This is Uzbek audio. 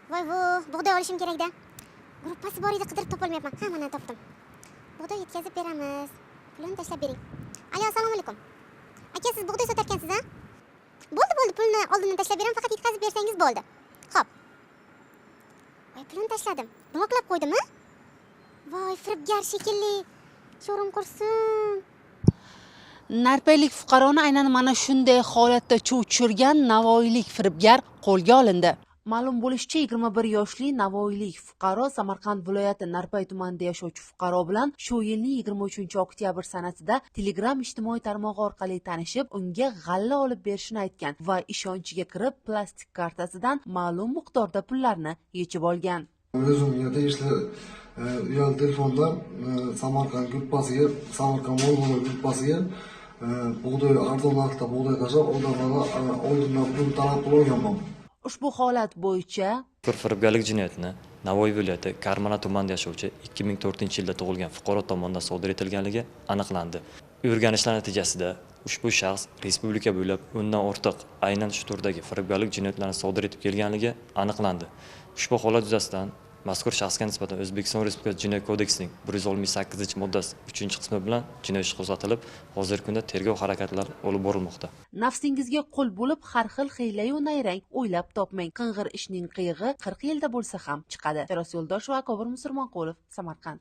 Voy bu, bug'doy olishim kerak-da. Gruppasi bor edi, qidirib topolmayapman. Ha, mana topdim. Bug'doy yetkazib beramiz. Pulni tashlab bering. Alo, assalomu alaykum. Aka, siz bug'doy sotar ekansiz, ha? Bo'ldi, pulni oldindan tashlab beraman, faqat yetkazib bersangiz bo'ldi. Xo'p. Voy, pulni tashladim. Bloklab qo'ydim-a? Voy, firibgar shekilli. Sho'rim qursin. Narpaylik fuqaroni aynan mana shunday holatda chuv tushirgan navoiylik firibgar qo'lga olindi. Ma'lum bo'lishicha, 21 yoshli navoiylik fuqaro Samarqand viloyati Narpay tumanida yashovchi fuqaro bilan shu yilning 23-oktyabr sanasida Telegram ijtimoiy tarmog'i orqali tanishib, unga g'alla olib berishini aytgan va ishonchiga kirib, plastik kartasidan ma'lum miqdorda pullarni yechib olgan. O'zimga tegishli uyali telefondan Samarqand gruppasiga, Samarqand Mo'g'ul gruppasiga bug'doy arzon narxda bug'doy tashlab, odamlarga oldindan pul talab qilganman. Ushbu holat bo'yicha firibgarlik jinoyatini Navoiy viloyati Karmana tumanida yashovchi 2004-yilda tug'ilgan fuqaro tomonidan sodir etilganligi aniqlandi. O'rganishlar natijasida ushbu shaxs respublika bo'ylab undan ortiq aynan shu turdagi firibgarlik jinoyatlarini sodir etib kelganligi aniqlandi. Ushbu holat yuzasidan mazkur shaxsga nisbatan O'zbekiston Respublikasi Jinoyat kodeksining 168-moddasi 3-qismi bilan jinoyat ishi qo'zg'atilib, hozirgi kunda tergov harakatlari olib borilmoqda. Nafsingizga qul bo'lib, har xil hiyla-yu nayrang o'ylab topmang. Qing'ir ishning qiyig'i 40 yilda bo'lsa ham chiqadi. Feroz Yo'ldoshev va Akobir Musurmonqulov, Samarqand.